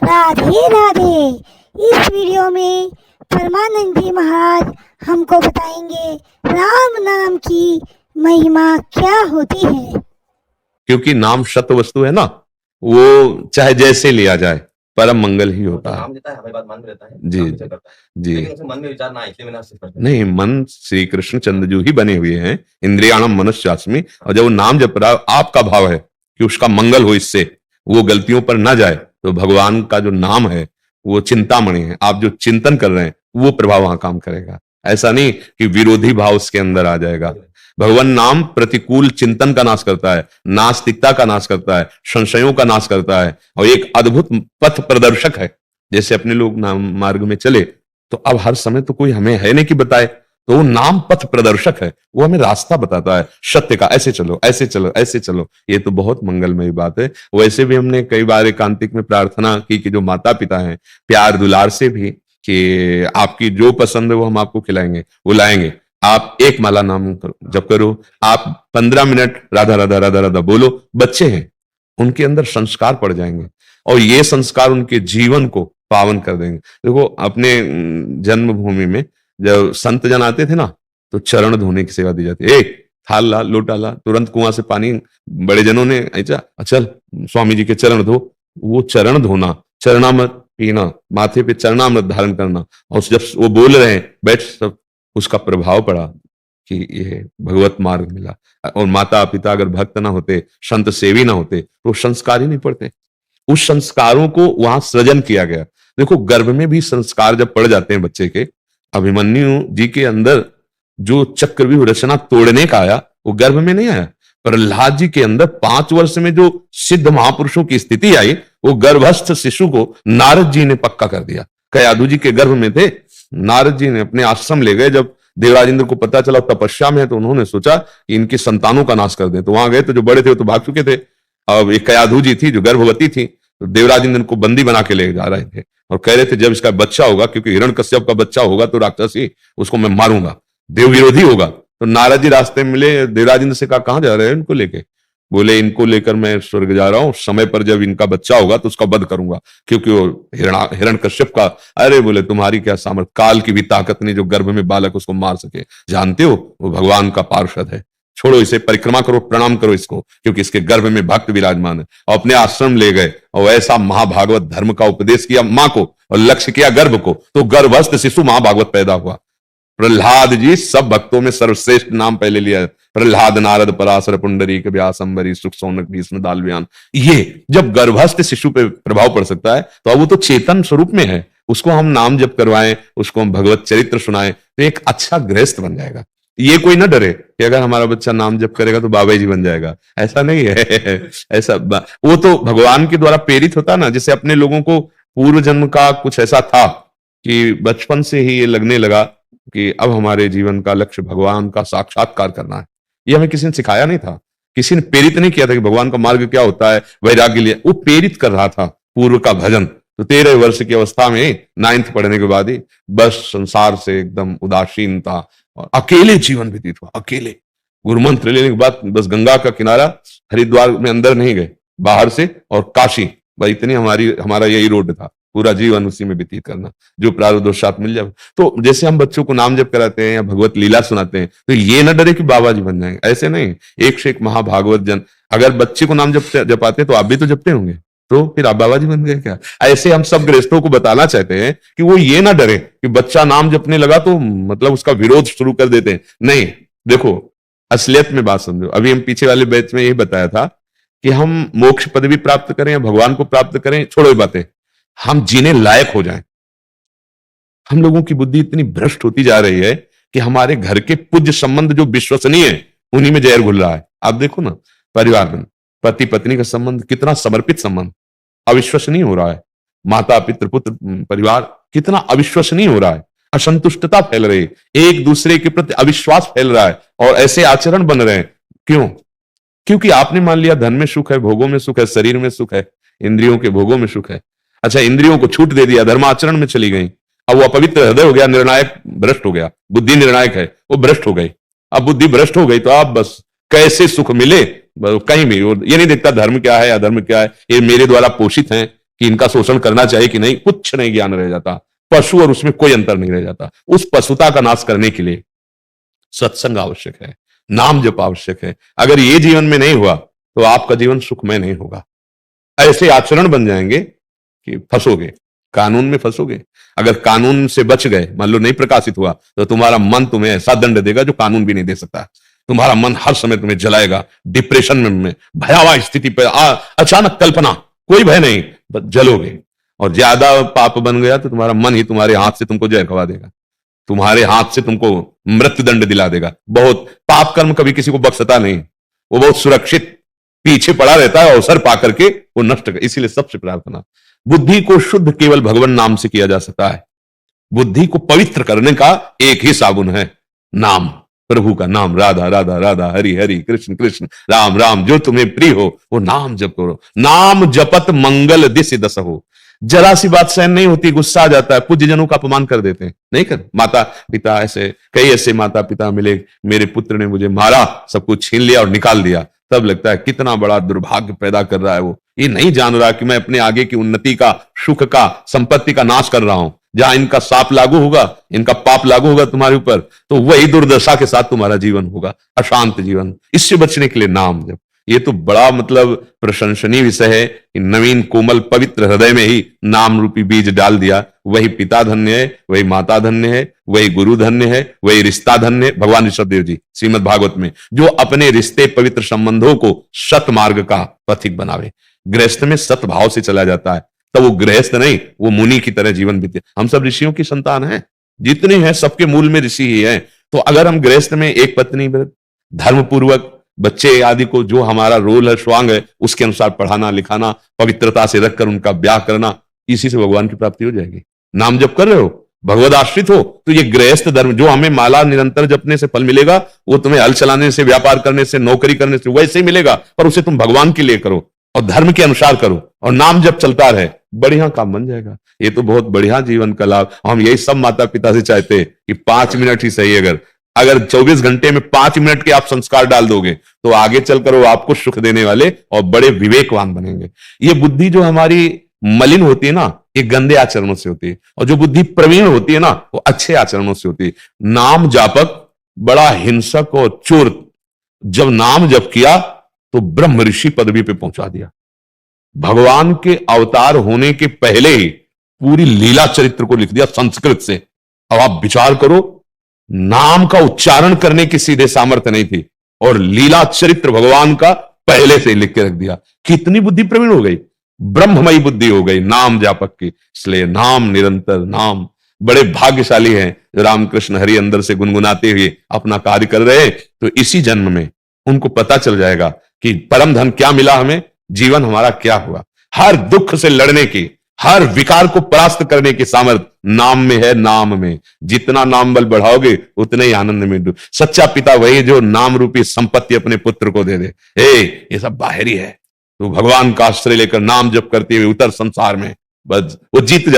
राधे राधे। इस वीडियो में परमानंद जी महाराज हमको बताएंगे राम नाम की महिमा क्या होती है। क्योंकि नाम सत्य वस्तु है ना, वो चाहे जैसे लिया जाए परम मंगल ही होता है। नाम लेता है हमारी बात मान में रहता है, जी नाम विचार करता है। जी लेकिन उसमें मन में विचार ना आए, इसलिए मैंने आपसे प्रश्न नहीं, मन श्री कृष्ण चंद्रजू ही बने हुए हैं, इंद्रियाणम मनश्चास्मि। और जब वो नाम जप रहा है, आपका भाव है कि उसका मंगल हो, इससे वो गलतियों पर ना जाए, तो भगवान का जो नाम है वो चिंतामणि है। आप जो चिंतन कर रहे हैं वो प्रभाव वहां काम करेगा। ऐसा नहीं कि विरोधी भाव उसके अंदर आ जाएगा। भगवान नाम प्रतिकूल चिंतन का नाश करता है, नास्तिकता का नाश करता है, संशयों का नाश करता है, और एक अद्भुत पथ प्रदर्शक है। जैसे अपने लोग नाम मार्ग में चले तो अब हर समय तो कोई हमें है नहीं कि बताए, तो वो नाम पथ प्रदर्शक है, वो हमें रास्ता बताता है सत्य का, ऐसे चलो ऐसे चलो ऐसे चलो। ये तो बहुत मंगलमय बात है। वैसे भी हमने कई बार एकांतिक में प्रार्थना की कि जो माता पिता हैं प्यार दुलार से भी कि आपकी जो पसंद है वो हम आपको खिलाएंगे, वो लाएंगे। आप एक माला नाम जप करो, आप 15 मिनट राधा राधा राधा राधा बोलो। बच्चे हैं, उनके अंदर संस्कार पड़ जाएंगे और ये संस्कार उनके जीवन को पावन कर देंगे। देखो, अपने जन्मभूमि में जब संत जन आते थे ना, तो चरण धोने की सेवा दी जाती है। थाल ला, लोटा ला, तुरंत कुआं से पानी बड़े जनों ने ऐसा, चल स्वामी जी के चरण धो। वो चरण धोना, चरणामृत पीना, माथे पे चरणामृत धारण करना, और जब वो बोल रहे हैं बैठ, सब उसका प्रभाव पड़ा कि ये भगवत मार्ग मिला। और माता पिता अगर भक्त ना होते, संत सेवी ना होते, तो संस्कार ही नहीं पड़ते। उस संस्कारों को वहां सृजन किया गया। देखो, गर्भ में भी संस्कार जब पड़ जाते हैं बच्चे के, अभिमन्यु जी के अंदर जो चक्रव्यूह रचना तोड़ने का आया, वो गर्भ में नहीं आया। प्रहलाद जी के अंदर 5 वर्ष में जो सिद्ध महापुरुषों की स्थिति आई, वो गर्भस्थ शिशु को नारद जी ने पक्का कर दिया। कयाधु जी के गर्भ में थे, नारद जी ने अपने आश्रम ले गए। जब देवराज इंद्र को पता चला तपस्या में है, तो उन्होंने सोचा कि इनकी संतानों का नाश कर दें। तो वहां गए तो जो बड़े थे वो तो भाग चुके थे। अब एक कयाधु जी थी जो गर्भवती थी, तो देवराज इंद्र को बंदी बना के ले जा रहे थे और कह रहे थे जब इसका बच्चा होगा, क्योंकि हिरण्यकश्यप का बच्चा होगा तो राक्षसी, उसको मैं मारूंगा, देव विरोधी होगा। तो नारद जी रास्ते में मिले, देवराज इंद्र से कहा कहां जा रहे हैं इनको लेके? बोले इनको लेकर मैं स्वर्ग जा रहा हूं, समय पर जब इनका बच्चा होगा तो उसका वध करूंगा, क्योंकि वो हिरण्यकश्यप का। अरे बोले तुम्हारी क्या सामर्थ्य, काल की भी ताकत नहीं जो गर्भ में बालक उसको मार सके। जानते हो वो भगवान का पार्षद है, छोड़ो इसे, परिक्रमा करो, प्रणाम करो इसको, क्योंकि इसके गर्भ में भक्त विराजमान है। और अपने आश्रम ले गए और ऐसा महाभागवत धर्म का उपदेश किया मां को, और लक्ष्य किया गर्भ को, तो गर्भस्थ शिशु महाभागवत पैदा हुआ। प्रहलाद जी सब भक्तों में सर्वश्रेष्ठ नाम पहले लिया, प्रहलाद नारद पराशर पुंडरीक व्यास अम्बरीश सुख सौनक भीष्म दालव्यान। ये जब गर्भस्थ शिशु पे प्रभाव पड़ सकता है, तो अब वो तो चेतन स्वरूप में है, उसको हम नाम जप करवाएं, उसको हम भगवत चरित्र सुनाएं, तो एक अच्छा गृहस्थ बन जाएगा। ये कोई ना डरे कि अगर हमारा बच्चा नाम जप करेगा तो बाबा जी बन जाएगा, ऐसा नहीं है। ऐसा वो तो भगवान के द्वारा प्रेरित होता ना। जैसे अपने लोगों को पूर्व जन्म का कुछ ऐसा था कि बचपन से ही ये लगने लगा कि अब हमारे जीवन का लक्ष्य भगवान का साक्षात्कार करना है। ये हमें किसी ने सिखाया नहीं था, किसी ने प्रेरित नहीं किया था कि भगवान का मार्ग क्या होता है, वैराग्य लिए। वो प्रेरित कर रहा था पूर्व का भजन। तो 13 वर्ष की अवस्था में 9th पढ़ने के बाद ही बस संसार से एकदम उदासीन था और अकेले जीवन व्यतीत हुआ। अकेले गुरु मंत्र लेने के बाद बस गंगा का किनारा, हरिद्वार में अंदर नहीं गए, बाहर से, और काशी, भाई इतनी हमारा यही रोड था, पूरा जीवन उसी में व्यतीत करना, जो प्रारब्धवशात मिल जाए। तो जैसे हम बच्चों को नाम जप कराते हैं या भगवत लीला सुनाते हैं, तो ये ना डरे कि बाबा जी बन जाएंगे, ऐसे नहीं। एक से एक महाभागवत जन, अगर बच्चे को नाम जपाते तो आप भी तो जपते होंगे, तो फिर आप बाबा जी बन गए क्या? ऐसे हम सब गृहस्थों को बताना चाहते हैं कि वो ये ना डरे कि बच्चा नाम जपने लगा तो मतलब उसका विरोध शुरू कर देते हैं। नहीं, देखो असलियत में बात समझो। अभी हम पीछे वाले बैच में यही बताया था कि हम मोक्ष पदवी प्राप्त करें या भगवान को प्राप्त करें, छोड़ो ये बातें, हम जीने लायक हो जाएं। हम लोगों की बुद्धि इतनी भ्रष्ट होती जा रही है कि हमारे घर के पूज्य संबंध जो विश्वसनीय है, उन्हीं में जहर घुल रहा है। आप देखो ना, परिवार में पति पत्नी का संबंध कितना समर्पित संबंध, अविश्वसनीय हो रहा है। माता पितृ पुत्र परिवार कितना अविश्वसनीय हो रहा है। असंतुष्टता फैल रही है, एक दूसरे के प्रति अविश्वास फैल रहा है, और ऐसे आचरण बन रहे हैं। क्यों? क्योंकि आपने मान लिया धन में सुख है, भोगों में सुख है, शरीर में सुख है, इंद्रियों के भोगों में सुख है। अच्छा, इंद्रियों को छूट दे दिया, धर्माचरण में चली गई, अब वो अपवित्र हृदय हो गया, निर्णायक भ्रष्ट हो गया। बुद्धि निर्णायक है, वो भ्रष्ट हो गई। अब बुद्धि भ्रष्ट हो गई तो आप बस कैसे सुख मिले कहीं भी, ये नहीं देखता धर्म क्या है अधर्म क्या है, ये मेरे द्वारा पोषित हैं कि इनका शोषण करना चाहिए कि नहीं, कुछ नहीं ज्ञान रह जाता। पशु और उसमें कोई अंतर नहीं रह जाता। उस पशुता का नाश करने के लिए सत्संग आवश्यक है, नाम जप आवश्यक है। अगर ये जीवन में नहीं हुआ तो आपका जीवन सुखमय नहीं होगा। ऐसे आचरण बन जाएंगे कि फंसोगे, कानून में फंसोगे। अगर कानून से बच गए, मान लो नहीं प्रकाशित हुआ, तो तुम्हारा मन तुम्हें ऐसा दंड देगा जो कानून भी नहीं दे सकता। तुम्हारा मन हर समय तुम्हें जलाएगा, डिप्रेशन में भयावह स्थिति पर अचानक कल्पना, कोई भय नहीं, बस जलोगे। और ज्यादा पाप बन गया तो तुम्हारा मन ही तुम्हारे हाथ से तुमको जहर खवा देगा, तुम्हारे हाथ से तुमको मृत्यु दंड दिला देगा। बहुत पाप कर्म कभी किसी को बख्शता नहीं, वो बहुत सुरक्षित पीछे पड़ा रहता है, अवसर पा करके वो नष्ट कर। इसीलिए सबसे प्रार्थना, बुद्धि को शुद्ध केवल भगवान नाम से किया जा सकता है। बुद्धि को पवित्र करने का एक ही साबुन है, नाम, प्रभु का नाम। राधा राधा राधा, हरि हरि, कृष्ण कृष्ण, राम राम, जो तुम्हें प्रिय हो वो नाम जप करो। नाम जपत मंगल दिस दस हो। जरा सी बात सहन नहीं होती, गुस्सा आ जाता है, पूज्य जनों का अपमान कर देते हैं, नहीं कर। माता पिता ऐसे, कई ऐसे माता पिता मिले, मेरे पुत्र ने मुझे मारा, सब कुछ छीन लिया और निकाल दिया। तब लगता है कितना बड़ा दुर्भाग्य पैदा कर रहा है वो। ये नहीं जान रहा कि मैं अपने आगे की उन्नति का, सुख का, संपत्ति का नाश कर रहा हूं। जहां इनका साप लागू होगा, इनका पाप लागू होगा तुम्हारे ऊपर, तो वही दुर्दशा के साथ तुम्हारा जीवन होगा, अशांत जीवन। इससे बचने के लिए नाम जप। ये तो बड़ा मतलब प्रशंसनीय विषय है कि नवीन कोमल पवित्र हृदय में ही नाम रूपी बीज डाल दिया। वही पिता धन्य है, वही माता धन्य है, वही गुरु धन्य है, वही रिश्ता धन्य है। भगवान ऋषभदेव जी श्रीमद् भागवत में, जो अपने रिश्ते पवित्र संबंधों को सत मार्ग का पथिक बनावे। गृहस्थ में सत भाव से चला जाता है, तब वो गृहस्थ नहीं, वो मुनि की तरह जीवन बीते। हम सब ऋषियों की संतान हैं, जितने हैं सबके मूल में ऋषि ही हैं। तो अगर हम गृहस्थ में एक पत्नी व्रत, धर्म पूर्वक बच्चे आदि को जो हमारा रोल है, स्वांग है, उसके अनुसार पढ़ाना लिखाना, पवित्रता से रखकर उनका ब्याह करना, इसी से भगवान की प्राप्ति हो जाएगी। नाम जप कर रहे हो, भगवद आश्रित हो, तो ये गृहस्थ धर्म, जो हमें माला निरंतर जपने से फल मिलेगा, वो तुम्हें हल चलाने से, व्यापार करने से, नौकरी करने से वैसे ही मिलेगा, पर उसे तुम भगवान के लिए करो और धर्म के अनुसार करो और नाम जप चलता रहे, बढ़िया काम बन जाएगा। ये तो बहुत बढ़िया जीवन का लाभ। हम यही सब माता पिता से चाहते हैं कि 5 मिनट ही सही, अगर 24 घंटे में 5 मिनट के आप संस्कार डाल दोगे तो आगे चलकर वो आपको सुख देने वाले और बड़े विवेकवान बनेंगे। ये बुद्धि जो हमारी मलिन होती है ना, ये गंदे आचरणों से होती है, और जो बुद्धि प्रवीण होती है ना, वो अच्छे आचरणों से होती है। नाम जापक बड़ा हिंसक और चोर, जब नाम जप किया तो ब्रह्म ऋषि पदवी पे पहुंचा दिया। भगवान के अवतार होने के पहले ही पूरी लीला चरित्र को लिख दिया संस्कृत से। अब आप विचार करो, नाम का उच्चारण करने की सीधे सामर्थ्य नहीं थी और लीला चरित्र भगवान का पहले से लिख के रख दिया। कितनी बुद्धि प्रवीण हो गई, ब्रह्ममयी बुद्धि हो गई नाम जापक की। इसलिए नाम, निरंतर नाम। बड़े भाग्यशाली हैं जो रामकृष्ण हरि अंदर से गुनगुनाते हुए अपना कार्य कर रहे हैं। तो इसी जन्म में उनको पता चल जाएगा कि परम धन क्या मिला हमें, जीवन हमारा क्या हुआ। हर दुख से लड़ने की, हर विकार को परास्त करने की सामर्थ्य नाम में है। नाम में जितना नाम बल बढ़ाओगे उतने ही आनंद में डूब। सच्चा पिता वही जो नाम रूपी संपत्ति अपने पुत्र को दे दे। ये सब बाहरी है, तो भगवान का आश्रय लेकर नाम जप करते हुए उतर संसार में, बस वो जीत जाए।